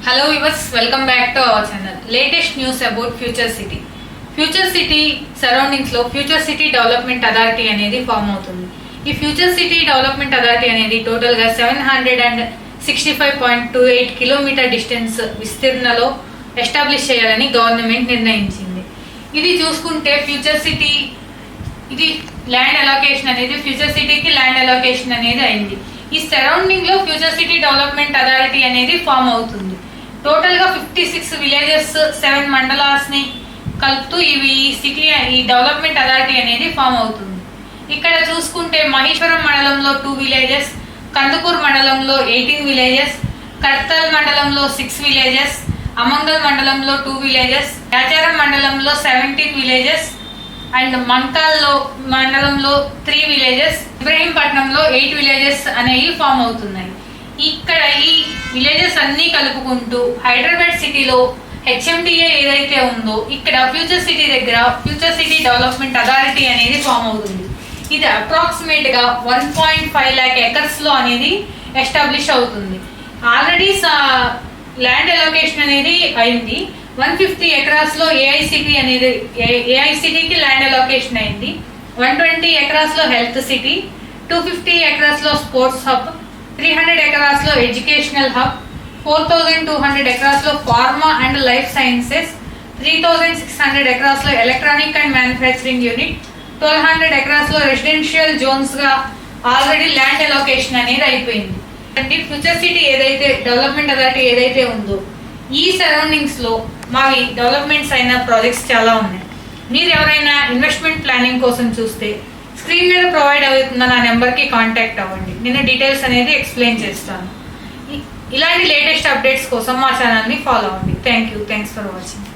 Hello viewers, welcome back to our channel. Latest news about Future City. Future City surroundings లో future city development authority అనేది form అవుతుంది. ఈ future city development authority అనేది total గా 765.28 kilometre distance విస్తీర్ణలో establish చేయాలని government నిర్ణయించింది. ఇది చూసుకుంటే ఫ్యూచర్ సిటీ ఇది ల్యాండ్ అలొకేషన్ అనేది ఫ్యూచర్ సిటీకి ల్యాండ్ అలొకేషన్ అనేది అయింది. ఈ సరౌండింగ్ లో ఫ్యూచర్ సిటీ డెవలప్మెంట్ అథారిటీ అనేది ఫామ్ అవుతుంది. టోటల్ గా 56 విలేజెస్ 7 మండలాస్ ని కలుపుతూ ఈ డెవలప్మెంట్ అథారిటీ అనేది ఫామ్ అవుతుంది. ఇక్కడ చూసుకుంటే మహేశ్వరం మండలంలో 2 విలేజెస్, కందుకూరు మండలంలో 18 విలేజెస్, కర్తల్ మండలంలో 6 విలేజెస్, అమంగల్ మండలంలో 2 విలేజెస్, యాచారం మండలంలో 17 విలేజెస్ అండ్ మంకాల్లో మండలంలో 3 విలేజెస్, ఇబ్రహీంపట్నంలో 8 విలేజెస్ అనేవి ఫామ్ అవుతున్నాయి. ఇక్కడ ఈ విలేజెస్ అన్ని కలుపుకుంటూ హైదరాబాద్ సిటీలో హెచ్ఎండిఏ ఏదైతే ఉందో ఇక్కడ ఫ్యూచర్ సిటీ దగ్గర ఫ్యూచర్ సిటీ డెవలప్మెంట్ అథారిటీ అనేది ఫామ్ అవుతుంది. ఇది అప్రాక్సిమేట్ గా 1.5 lakh ఎకర్స్ లో అనేది ఎస్టాబ్లిష్ అవుతుంది. ఆల్రెడీ ల్యాండ్ అలొకేషన్ అనేది అయింది. 150 ఎకరాస్ లో ఏఐసిటీకి ల్యాండ్ అలొకేషన్ అయింది. 120 ఎకరాస్ లో హెల్త్ సిటీ, 250 ఎకరాస్ లో స్పోర్ట్స్ హబ్, 300 ఎకరాస్ లో ఎడ్యుకేషనల్ హబ్, 4200 ఎకరాస్ లో pharma and life sciences, 3600 acres లో electronic and manufacturing unit, 1200 acres లో రెసిడెన్షియల్ జోన్స్ గా ఆల్రెడీ ల్యాండ్ అలొకేషన్ అనేది అయిపోయింది. అంటే ఫ్యూచర్ సిటీ ఏదైతే డెవలప్మెంట్ అథారిటీ ఏదైతే ఉందో ఈ సరౌండింగ్స్ లో మావి డెవలప్మెంట్స్ అయిన ప్రాజెక్ట్స్ చాలా ఉన్నాయి. మీరు ఎవరైనా ఇన్వెస్ట్మెంట్ ప్లానింగ్ కోసం చూస్తే స్క్రీన్ మీద ప్రొవైడ్ అవుతున్న నా నెంబర్కి కాంటాక్ట్ అవ్వండి. నేను డీటెయిల్స్ అనేది ఎక్స్ప్లెయిన్ చేస్తాను. ఇలాంటి లేటెస్ట్ అప్డేట్స్ కోసం మా ఛానల్ని ఫాలో అవ్వండి. Thanks for watching.